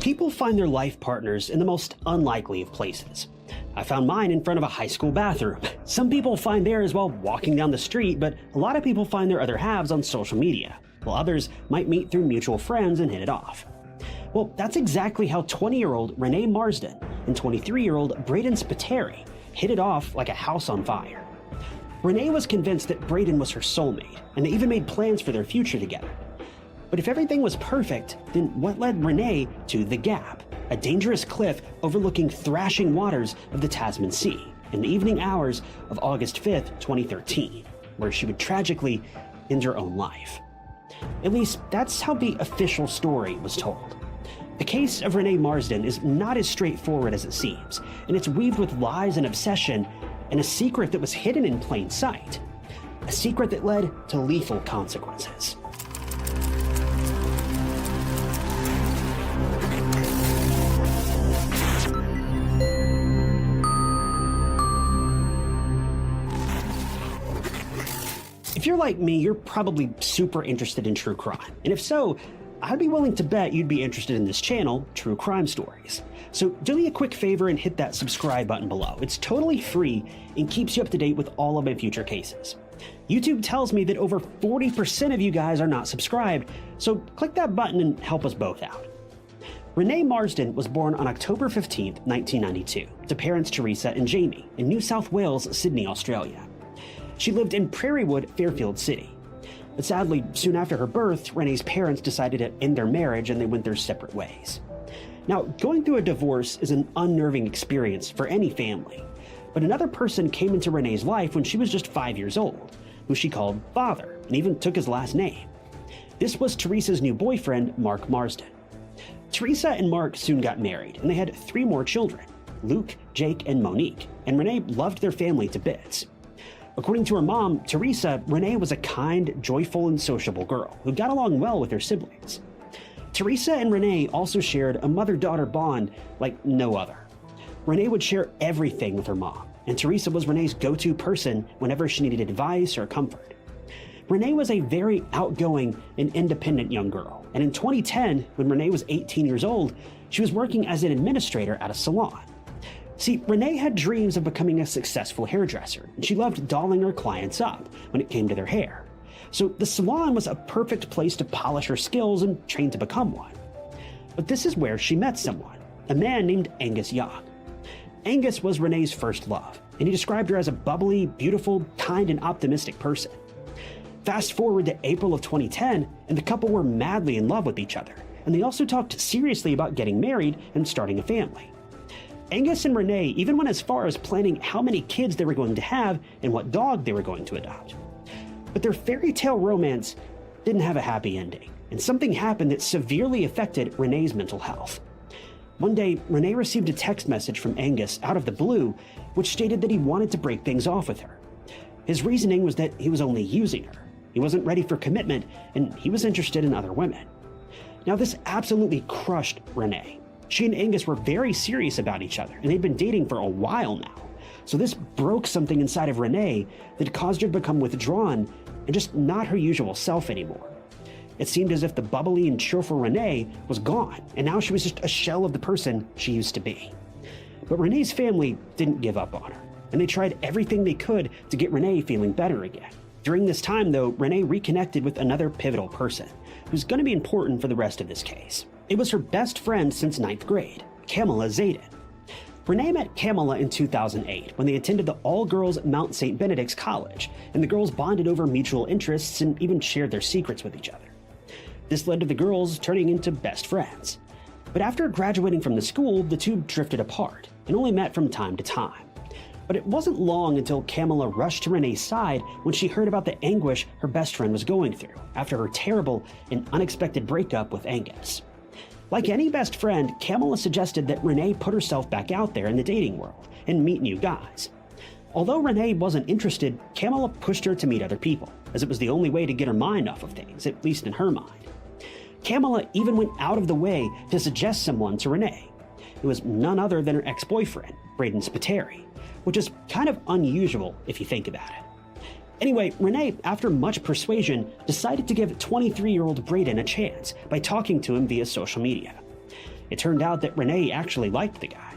People find their life partners in the most unlikely of places. I found mine in front of a high school bathroom. Some people find theirs while walking down the street, but a lot of people find their other halves on social media, while others might meet through mutual friends and hit it off. Well, that's exactly how 20-year-old Renae Marsden and 23-year-old Braden Spiteri hit it off like a house on fire. Renae was convinced that Braden was her soulmate, and they even made plans for their future together. But if everything was perfect, then what led Renae to The Gap, a dangerous cliff overlooking thrashing waters of the Tasman Sea, in the evening hours of August 5th, 2013, where she would tragically end her own life? At least, that's how the official story was told. The case of Renae Marsden is not as straightforward as it seems, and it's weaved with lies and obsession, and a secret that was hidden in plain sight. A secret that led to lethal consequences. If you're like me, you're probably super interested in true crime, and if so, I'd be willing to bet you'd be interested in this channel, True Crime Stories. So do me a quick favor and hit that subscribe button below. It's totally free and keeps you up to date with all of my future cases. YouTube tells me that over 40% of you guys are not subscribed, so click that button and help us both out. Renae Marsden was born on October 15, 1992, to parents Teresa and Jamie in New South Wales, Sydney, Australia. She lived in Prairie Wood, Fairfield City. But sadly, soon after her birth, Renae's parents decided to end their marriage and they went their separate ways. Now, going through a divorce is an unnerving experience for any family, but another person came into Renae's life when she was just 5 years old, who she called Father, and even took his last name. This was Teresa's new boyfriend, Mark Marsden. Teresa and Mark soon got married, and they had 3 more children, Luke, Jake, and Monique, and Renae loved their family to bits. According to her mom, Teresa, Renae was a kind, joyful, and sociable girl who got along well with her siblings. Teresa and Renae also shared a mother-daughter bond like no other. Renae would share everything with her mom, and Teresa was Renae's go-to person whenever she needed advice or comfort. Renae was a very outgoing and independent young girl, and in 2010, when Renae was 18 years old, she was working as an administrator at a salon. See, Renae had dreams of becoming a successful hairdresser, and she loved dolling her clients up when it came to their hair. So the salon was a perfect place to polish her skills and train to become one. But this is where she met someone, a man named Angus Young. Angus was Renae's first love, and he described her as a bubbly, beautiful, kind, and optimistic person. Fast forward to April of 2010, and the couple were madly in love with each other, and they also talked seriously about getting married and starting a family. Angus and Renae even went as far as planning how many kids they were going to have and what dog they were going to adopt. But their fairy tale romance didn't have a happy ending, and something happened that severely affected Renae's mental health. One day, Renae received a text message from Angus out of the blue, which stated that he wanted to break things off with her. His reasoning was that he was only using her. He wasn't ready for commitment, and he was interested in other women. Now, this absolutely crushed Renae. She and Angus were very serious about each other, and they'd been dating for a while now. So this broke something inside of Renae that caused her to become withdrawn and just not her usual self anymore. It seemed as if the bubbly and cheerful Renae was gone, and now she was just a shell of the person she used to be. But Renae's family didn't give up on her, and they tried everything they could to get Renae feeling better again. During this time, though, Renae reconnected with another pivotal person, who's going to be important for the rest of this case. It was her best friend since 9th grade, Kamala Zayden. Renae met Kamala in 2008 when they attended the all-girls Mount St. Benedict's College, and the girls bonded over mutual interests and even shared their secrets with each other. This led to the girls turning into best friends. But after graduating from the school, the two drifted apart and only met from time to time. But it wasn't long until Kamala rushed to Renae's side when she heard about the anguish her best friend was going through after her terrible and unexpected breakup with Angus. Like any best friend, Kamala suggested that Renae put herself back out there in the dating world and meet new guys. Although Renae wasn't interested, Kamala pushed her to meet other people, as it was the only way to get her mind off of things, at least in her mind. Kamala even went out of the way to suggest someone to Renae. It was none other than her ex-boyfriend, Braden Spiteri, which is kind of unusual if you think about it. Anyway, Renae, after much persuasion, decided to give 23-year-old Braden a chance by talking to him via social media. It turned out that Renae actually liked the guy.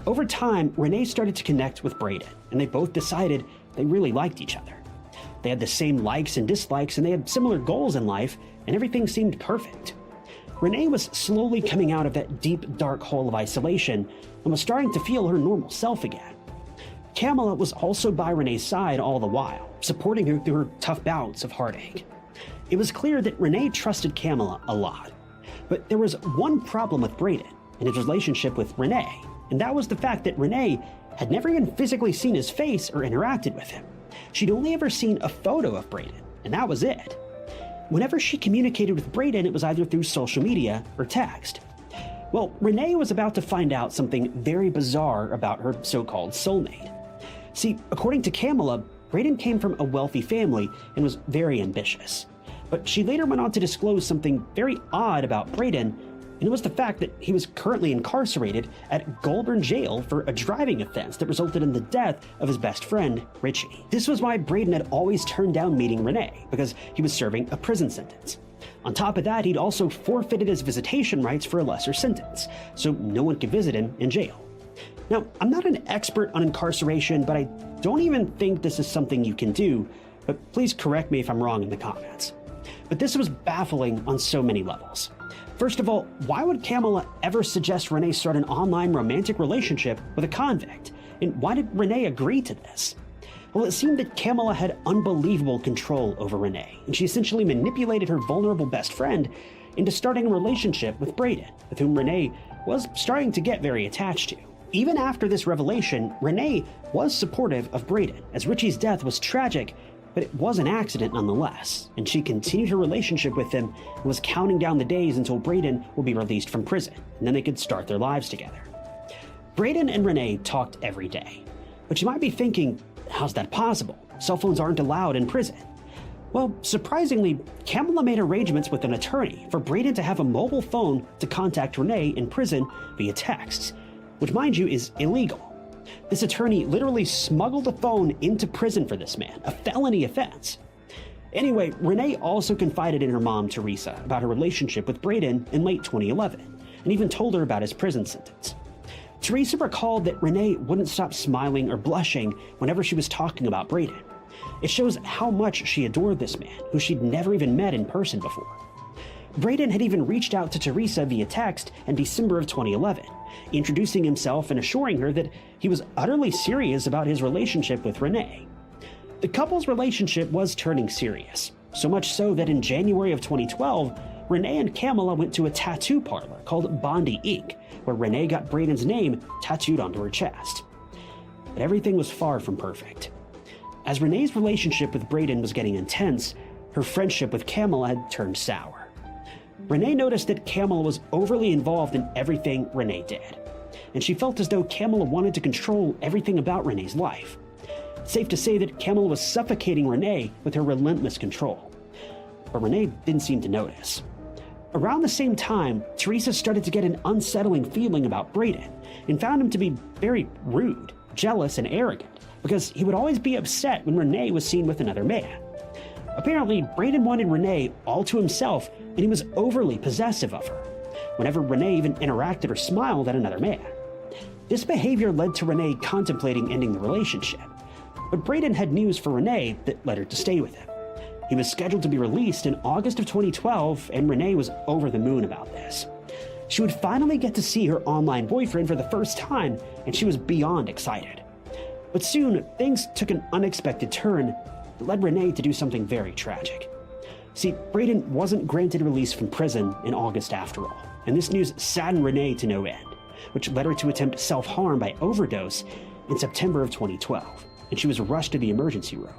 Over time, Renae started to connect with Braden, and they both decided they really liked each other. They had the same likes and dislikes, and they had similar goals in life, and everything seemed perfect. Renae was slowly coming out of that deep, dark hole of isolation and was starting to feel her normal self again. Kamala was also by Renae's side all the while, supporting her through her tough bouts of heartache. It was clear that Renae trusted Kamala a lot, but there was one problem with Braden and his relationship with Renae, and that was the fact that Renae had never even physically seen his face or interacted with him. She'd only ever seen a photo of Braden, and that was it. Whenever she communicated with Braden, it was either through social media or text. Well, Renae was about to find out something very bizarre about her so-called soulmate. See, according to Kamala, Braden came from a wealthy family and was very ambitious. But she later went on to disclose something very odd about Braden, and it was the fact that he was currently incarcerated at Goulburn Jail for a driving offense that resulted in the death of his best friend, Richie. This was why Braden had always turned down meeting Renae, because he was serving a prison sentence. On top of that, he'd also forfeited his visitation rights for a lesser sentence, so no one could visit him in jail. Now, I'm not an expert on incarceration, but I don't even think this is something you can do, but please correct me if I'm wrong in the comments. But this was baffling on so many levels. First of all, why would Kamala ever suggest Renae start an online romantic relationship with a convict? And why did Renae agree to this? Well, it seemed that Kamala had unbelievable control over Renae, and she essentially manipulated her vulnerable best friend into starting a relationship with Braden, with whom Renae was starting to get very attached to. Even after this revelation, Renae was supportive of Braden, as Richie's death was tragic, but it was an accident nonetheless, and she continued her relationship with him and was counting down the days until Braden would be released from prison, and then they could start their lives together. Braden and Renae talked every day, but you might be thinking, how's that possible? Cell phones aren't allowed in prison. Well, surprisingly, Kamala made arrangements with an attorney for Braden to have a mobile phone to contact Renae in prison via texts, which, mind you, is illegal. This attorney literally smuggled a phone into prison for this man, a felony offense. Anyway, Renae also confided in her mom, Teresa, about her relationship with Braden in late 2011, and even told her about his prison sentence. Teresa recalled that Renae wouldn't stop smiling or blushing whenever she was talking about Braden. It shows how much she adored this man, who she'd never even met in person before. Braden had even reached out to Teresa via text in December of 2011, introducing himself and assuring her that he was utterly serious about his relationship with Renae. The couple's relationship was turning serious, so much so that in January of 2012, Renae and Kamala went to a tattoo parlor called Bondi Inc., where Renae got Braden's name tattooed onto her chest. But everything was far from perfect. As Renae's relationship with Braden was getting intense, her friendship with Kamala had turned sour. Renae noticed that Kamala was overly involved in everything Renae did, and she felt as though Kamala wanted to control everything about Renae's life. Safe to say that Kamala was suffocating Renae with her relentless control, but Renae didn't seem to notice. Around the same time, Teresa started to get an unsettling feeling about Braden and found him to be very rude, jealous, and arrogant because he would always be upset when Renae was seen with another man. Apparently, Braden wanted Renae all to himself, and he was overly possessive of her, whenever Renae even interacted or smiled at another man. This behavior led to Renae contemplating ending the relationship, but Braden had news for Renae that led her to stay with him. He was scheduled to be released in August of 2012, and Renae was over the moon about this. She would finally get to see her online boyfriend for the first time, and she was beyond excited. But soon, things took an unexpected turn that led Renae to do something very tragic. See, Braden wasn't granted release from prison in August after all, and this news saddened Renae to no end, which led her to attempt self-harm by overdose in September of 2012, and she was rushed to the emergency room.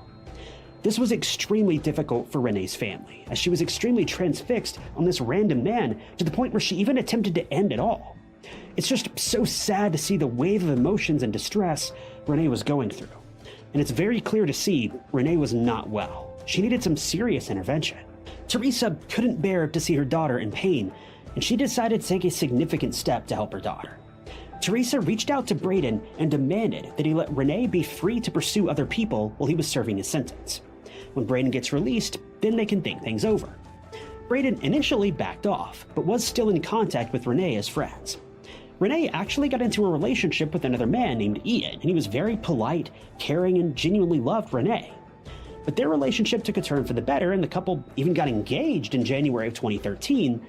This was extremely difficult for Renae's family, as she was extremely transfixed on this random man to the point where she even attempted to end it all. It's just so sad to see the wave of emotions and distress Renae was going through. And it's very clear to see Renae was not well. She needed some serious intervention. Teresa couldn't bear to see her daughter in pain, and she decided to take a significant step to help her daughter. Teresa reached out to Braden and demanded that he let Renae be free to pursue other people while he was serving his sentence. When Braden gets released, then they can think things over. Braden initially backed off, but was still in contact with Renae as friends. Renae actually got into a relationship with another man named Ian, and he was very polite, caring, and genuinely loved Renae. But their relationship took a turn for the better, and the couple even got engaged in January of 2013,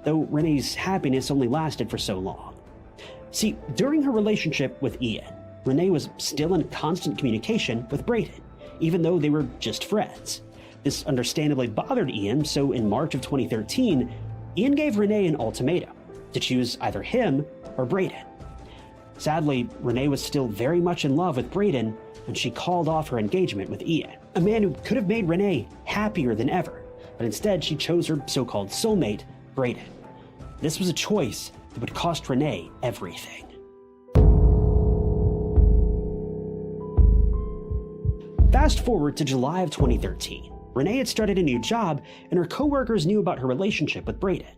though Renae's happiness only lasted for so long. See, during her relationship with Ian, Renae was still in constant communication with Braden, even though they were just friends. This understandably bothered Ian, so in March of 2013, Ian gave Renae an ultimatum to choose either him or Braden. Sadly, Renae was still very much in love with Braden, and she called off her engagement with Ian, a man who could have made Renae happier than ever, but instead she chose her so-called soulmate, Braden. This was a choice that would cost Renae everything. Fast forward to July of 2013. Renae had started a new job, and her coworkers knew about her relationship with Braden.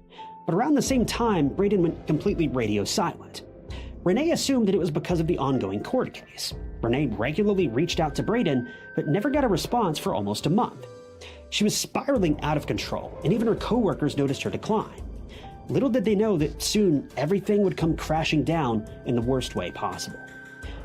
But around the same time, Braden went completely radio silent. Renae assumed that it was because of the ongoing court case. Renae regularly reached out to Braden, but never got a response for almost a month. She was spiraling out of control, and even her coworkers noticed her decline. Little did they know that soon everything would come crashing down in the worst way possible.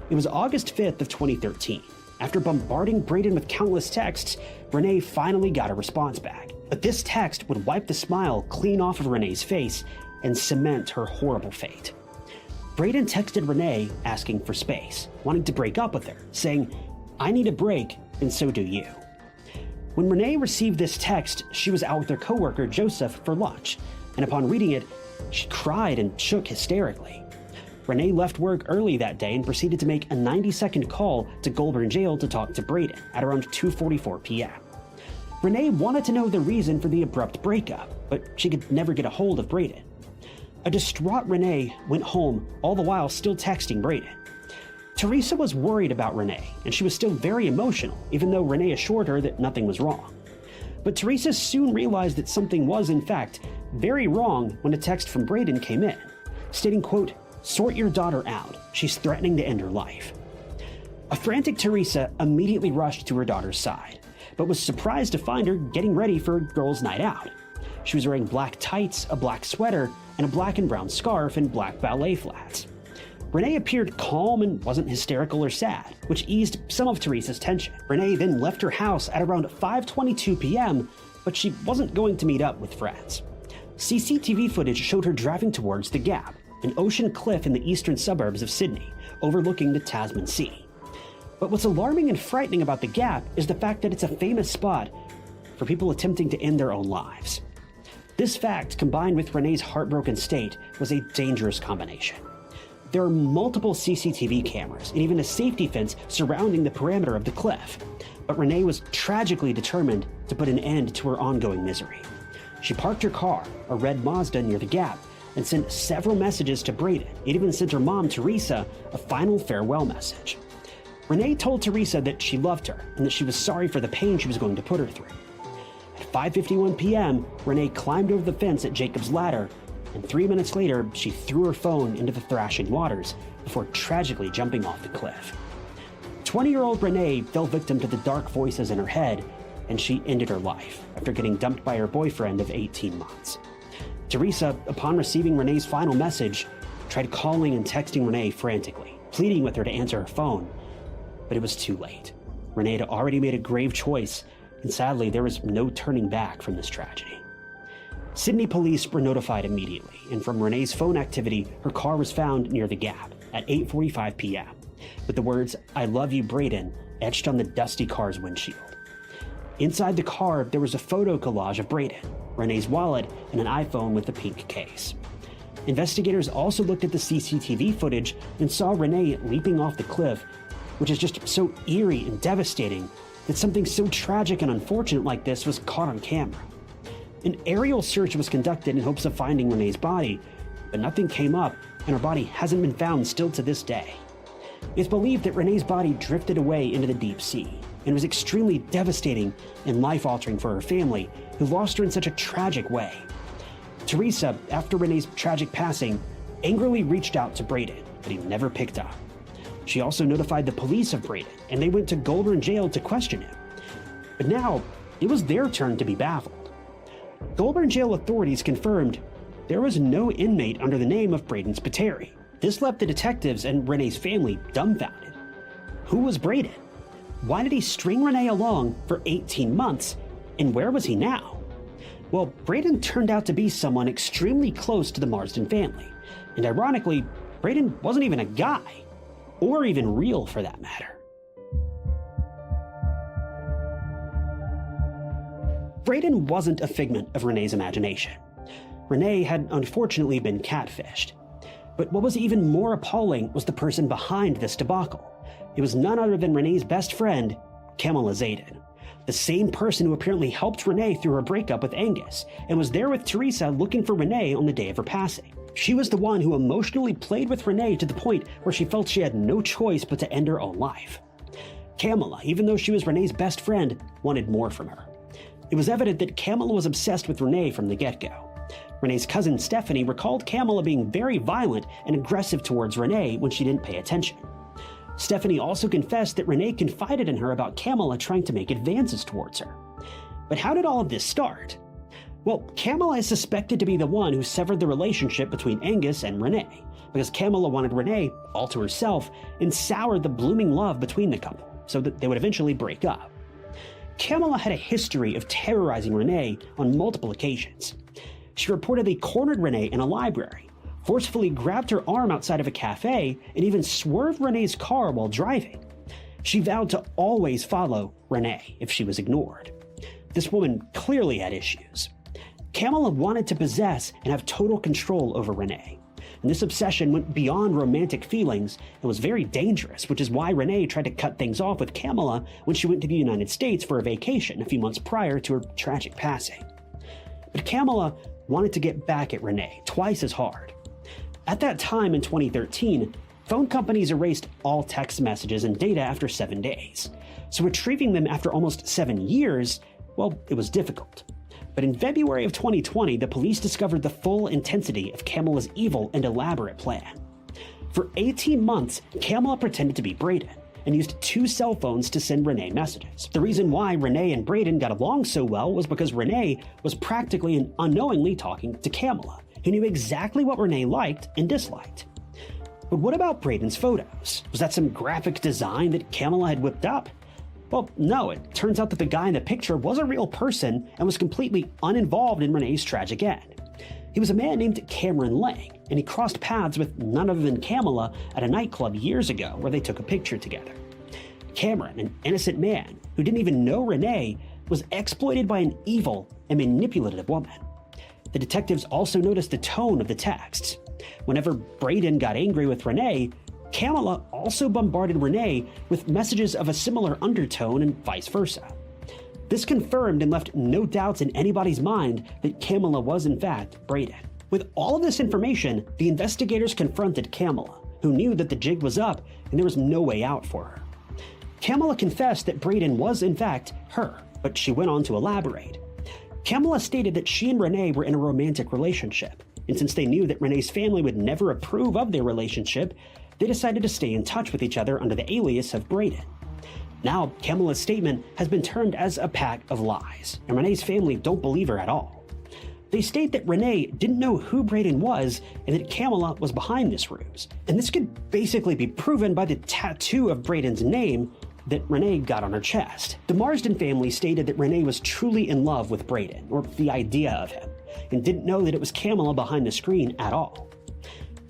It was August 5th of 2013. After bombarding Braden with countless texts, Renae finally got a response back. But this text would wipe the smile clean off of Renae's face and cement her horrible fate. Braden texted Renae asking for space, wanting to break up with her, saying, "I need a break, and so do you." When Renae received this text, she was out with her coworker Joseph for lunch, and upon reading it, she cried and shook hysterically. Renae left work early that day and proceeded to make a 90-second call to Goulburn Jail to talk to Braden at around 2:44 p.m. Renae wanted to know the reason for the abrupt breakup, but she could never get a hold of Braden. A distraught Renae went home, all the while still texting Braden. Teresa was worried about Renae, and she was still very emotional, even though Renae assured her that nothing was wrong. But Teresa soon realized that something was, in fact, very wrong when a text from Braden came in, stating, quote, "Sort your daughter out. She's threatening to end her life." A frantic Teresa immediately rushed to her daughter's side, but was surprised to find her getting ready for a girls' night out. She was wearing black tights, a black sweater, and a black and brown scarf and black ballet flats. Renae appeared calm and wasn't hysterical or sad, which eased some of Teresa's tension. Renae then left her house at around 5:22 p.m., but she wasn't going to meet up with friends. CCTV footage showed her driving towards the Gap, an ocean cliff in the eastern suburbs of Sydney, overlooking the Tasman Sea. But what's alarming and frightening about the Gap is the fact that it's a famous spot for people attempting to end their own lives. This fact, combined with Renae's heartbroken state, was a dangerous combination. There are multiple CCTV cameras and even a safety fence surrounding the perimeter of the cliff, but Renae was tragically determined to put an end to her ongoing misery. She parked her car, a red Mazda, near the Gap, and sent several messages to Braden, and even sent her mom, Teresa, a final farewell message. Renae told Teresa that she loved her and that she was sorry for the pain she was going to put her through. At 5:51 p.m., Renae climbed over the fence at Jacob's Ladder, and 3 minutes later, she threw her phone into the thrashing waters before tragically jumping off the cliff. 20-year-old Renae fell victim to the dark voices in her head, and she ended her life after getting dumped by her boyfriend of 18 months. Teresa, upon receiving Renae's final message, tried calling and texting Renae frantically, pleading with her to answer her phone, but it was too late. Renae had already made a grave choice, and sadly, there was no turning back from this tragedy. Sydney police were notified immediately, and from Renae's phone activity, her car was found near the Gap at 8:45 p.m., with the words, "I love you, Braden," etched on the dusty car's windshield. Inside the car, there was a photo collage of Braden, Renae's wallet, and an iPhone with a pink case. Investigators also looked at the CCTV footage and saw Renae leaping off the cliff, which is just so eerie and devastating that something so tragic and unfortunate like this was caught on camera. An aerial search was conducted in hopes of finding Renae's body, but nothing came up, and her body hasn't been found still to this day. It's believed that Renae's body drifted away into the deep sea, and was extremely devastating and life-altering for her family, who lost her in such a tragic way. Teresa, after Renae's tragic passing, angrily reached out to Braden, but he never picked up. She also notified the police of Braden, and they went to Goulburn Jail to question him. But now, it was their turn to be baffled. Goulburn Jail authorities confirmed there was no inmate under the name of Braden Spiteri. This left the detectives and Renae's family dumbfounded. Who was Braden? Why did he string Renae along for 18 months, and where was he now? Well, Braden turned out to be someone extremely close to the Marsden family, and ironically, Braden wasn't even a guy, or even real for that matter. Braden wasn't a figment of Renae's imagination. Renae had unfortunately been catfished. But what was even more appalling was the person behind this debacle. It was none other than Renae's best friend, Kamala Zayden, the same person who apparently helped Renae through her breakup with Angus and was there with Teresa looking for Renae on the day of her passing. She was the one who emotionally played with Renae to the point where she felt she had no choice but to end her own life. Kamala, even though she was Renae's best friend, wanted more from her. It was evident that Kamala was obsessed with Renae from the get-go. Renae's cousin Stephanie recalled Kamala being very violent and aggressive towards Renae when she didn't pay attention. Stephanie also confessed that Renae confided in her about Kamala trying to make advances towards her. But how did all of this start? Well, Kamala is suspected to be the one who severed the relationship between Angus and Renae, because Kamala wanted Renae all to herself and soured the blooming love between the couple, so that they would eventually break up. Kamala had a history of terrorizing Renae on multiple occasions. She reportedly cornered Renae in a library, forcefully grabbed her arm outside of a cafe, and even swerved Renae's car while driving. She vowed to always follow Renae if she was ignored. This woman clearly had issues. Kamala wanted to possess and have total control over Renae, and this obsession went beyond romantic feelings and was very dangerous, which is why Renae tried to cut things off with Kamala when she went to the United States for a vacation a few months prior to her tragic passing. But Kamala wanted to get back at Renae twice as hard. At that time in 2013, phone companies erased all text messages and data after 7 days, so retrieving them after almost 7 years, well, it was difficult. But in February of 2020, the police discovered the full intensity of Kamala's evil and elaborate plan. For 18 months, Kamala pretended to be Braden and used 2 cell phones to send Renae messages. The reason why Renae and Braden got along so well was because Renae was practically and unknowingly talking to Kamala, who knew exactly what Renae liked and disliked. But what about Braden's photos? Was that some graphic design that Kamala had whipped up? Well, no, it turns out that the guy in the picture was a real person and was completely uninvolved in Renae's tragic end. He was a man named Cameron Lang, and he crossed paths with none other than Kamala at a nightclub years ago where they took a picture together. Cameron, an innocent man who didn't even know Renae, was exploited by an evil and manipulative woman. The detectives also noticed the tone of the texts. Whenever Braden got angry with Renae, Kamala also bombarded Renae with messages of a similar undertone and vice versa. This confirmed and left no doubts in anybody's mind that Kamala was in fact Braden. With all of this information, the investigators confronted Kamala, who knew that the jig was up and there was no way out for her. Kamala confessed that Braden was in fact her, but she went on to elaborate. Kamala stated that she and Renae were in a romantic relationship, and since they knew that Renae's family would never approve of their relationship, they decided to stay in touch with each other under the alias of Braden. Now, Kamala's statement has been termed as a pack of lies, and Renae's family don't believe her at all. They state that Renae didn't know who Braden was and that Kamala was behind this ruse, and this could basically be proven by the tattoo of Braden's name that Renae got on her chest. The Marsden family stated that Renae was truly in love with Braden, or the idea of him, and didn't know that it was Kamala behind the screen at all.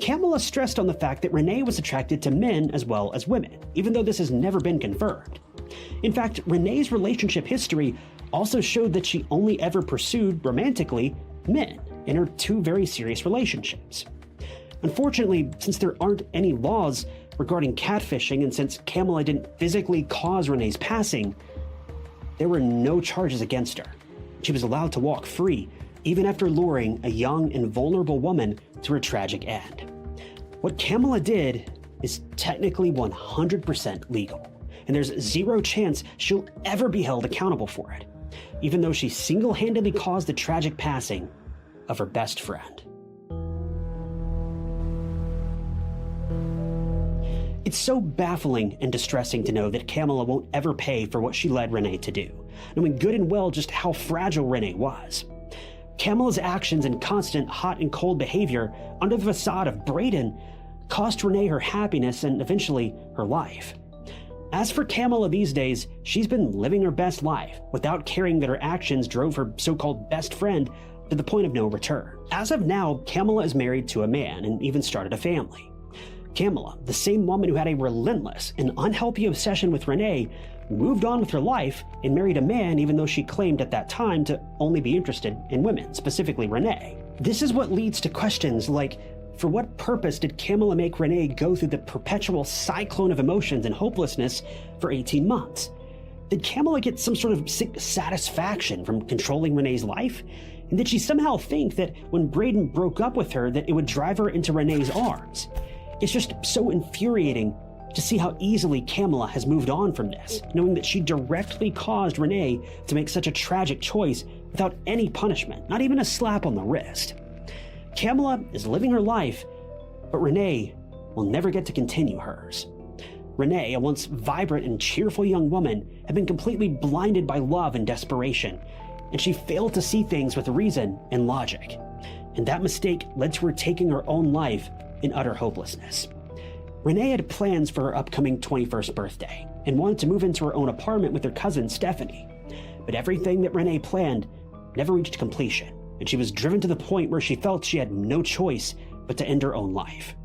Kamala stressed on the fact that Renae was attracted to men as well as women, even though this has never been confirmed. In fact, Renae's relationship history also showed that she only ever pursued, romantically, men in her 2 very serious relationships. Unfortunately, since there aren't any laws regarding catfishing and since Kamala didn't physically cause Renae's passing, there were no charges against her. She was allowed to walk free, even after luring a young and vulnerable woman to her tragic end. What Kamala did is technically 100% legal, and there's zero chance she'll ever be held accountable for it, even though she single-handedly caused the tragic passing of her best friend. It's so baffling and distressing to know that Kamala won't ever pay for what she led Renae to do, knowing good and well just how fragile Renae was. Kamala's actions and constant hot and cold behavior under the facade of Braden cost Renae her happiness and eventually her life. As for Kamala these days, she's been living her best life without caring that her actions drove her so-called best friend to the point of no return. As of now, Kamala is married to a man and even started a family. Kamala, the same woman who had a relentless and unhealthy obsession with Renae, moved on with her life and married a man even though she claimed at that time to only be interested in women, specifically Renae. This is what leads to questions like, for what purpose did Kamala make Renae go through the perpetual cyclone of emotions and hopelessness for 18 months? Did Kamala get some sort of sick satisfaction from controlling Renae's life? And did she somehow think that when Braden broke up with her that it would drive her into Renae's arms? It's just so infuriating to see how easily Kamala has moved on from this, knowing that she directly caused Renae to make such a tragic choice without any punishment, not even a slap on the wrist. Kamala is living her life, but Renae will never get to continue hers. Renae, a once vibrant and cheerful young woman, had been completely blinded by love and desperation, and she failed to see things with reason and logic. And that mistake led to her taking her own life in utter hopelessness. Renae had plans for her upcoming 21st birthday and wanted to move into her own apartment with her cousin Stephanie. But everything that Renae planned never reached completion, and she was driven to the point where she felt she had no choice but to end her own life.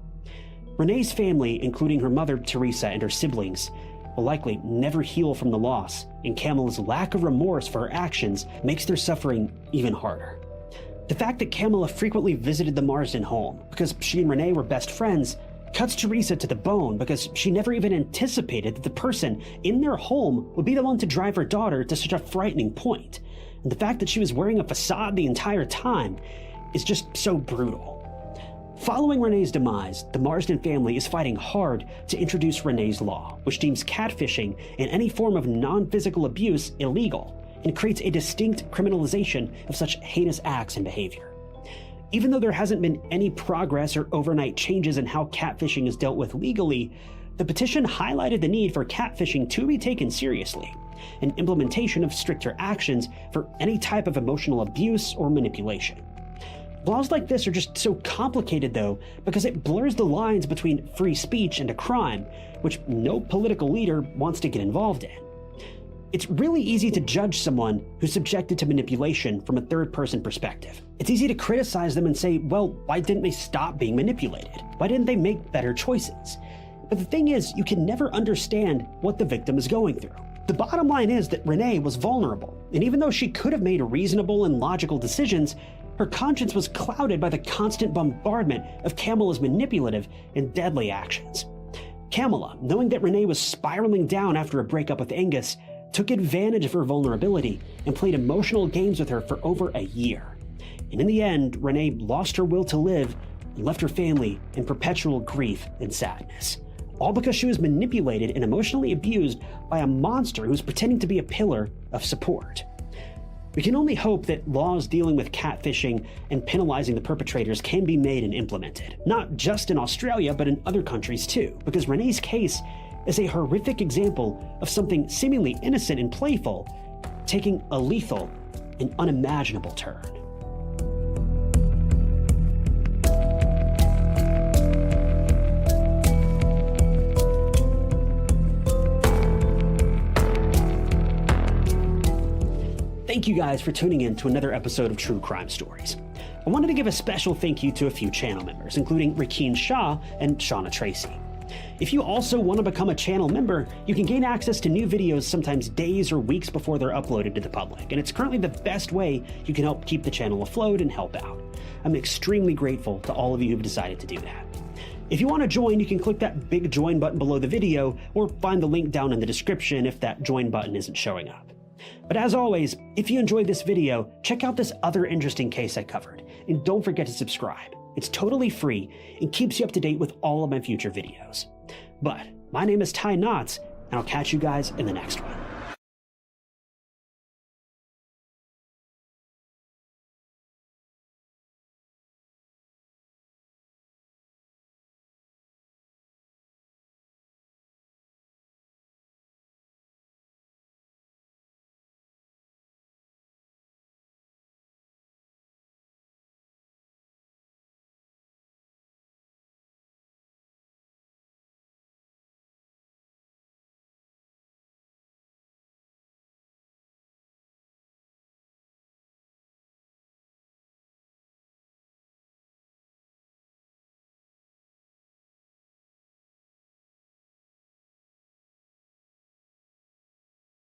Renae's family, including her mother Teresa and her siblings, will likely never heal from the loss, and Kamala's lack of remorse for her actions makes their suffering even harder. The fact that Kamala frequently visited the Marsden home because she and Renae were best friends cuts Teresa to the bone because she never even anticipated that the person in their home would be the one to drive her daughter to such a frightening point. And the fact that she was wearing a facade the entire time is just so brutal. Following Renae's demise, the Marsden family is fighting hard to introduce Renae's law, which deems catfishing and any form of non-physical abuse illegal and creates a distinct criminalization of such heinous acts and behavior. Even though there hasn't been any progress or overnight changes in how catfishing is dealt with legally, the petition highlighted the need for catfishing to be taken seriously, and implementation of stricter actions for any type of emotional abuse or manipulation. Laws like this are just so complicated, though, because it blurs the lines between free speech and a crime, which no political leader wants to get involved in. It's really easy to judge someone who's subjected to manipulation from a third-person perspective. It's easy to criticize them and say, well, why didn't they stop being manipulated? Why didn't they make better choices? But the thing is, you can never understand what the victim is going through. The bottom line is that Renae was vulnerable, and even though she could have made reasonable and logical decisions, her conscience was clouded by the constant bombardment of Kamala's manipulative and deadly actions. Kamala, knowing that Renae was spiraling down after a breakup with Angus, took advantage of her vulnerability and played emotional games with her for over a year. And in the end, Renae lost her will to live and left her family in perpetual grief and sadness. All because she was manipulated and emotionally abused by a monster who was pretending to be a pillar of support. We can only hope that laws dealing with catfishing and penalizing the perpetrators can be made and implemented, not just in Australia, but in other countries too, because Renae's case is a horrific example of something seemingly innocent and playful taking a lethal and unimaginable turn. Thank you guys for tuning in to another episode of True Crime Stories. I wanted to give a special thank you to a few channel members, including Rakeen Shah and Shauna Tracy. If you also want to become a channel member, you can gain access to new videos sometimes days or weeks before they're uploaded to the public, and it's currently the best way you can help keep the channel afloat and help out. I'm extremely grateful to all of you who've decided to do that. If you want to join, you can click that big join button below the video, or find the link down in the description if that join button isn't showing up. But as always, if you enjoyed this video, check out this other interesting case I covered, and don't forget to subscribe. It's totally free and keeps you up to date with all of my future videos. But my name is Ty Knotts, and I'll catch you guys in the next one.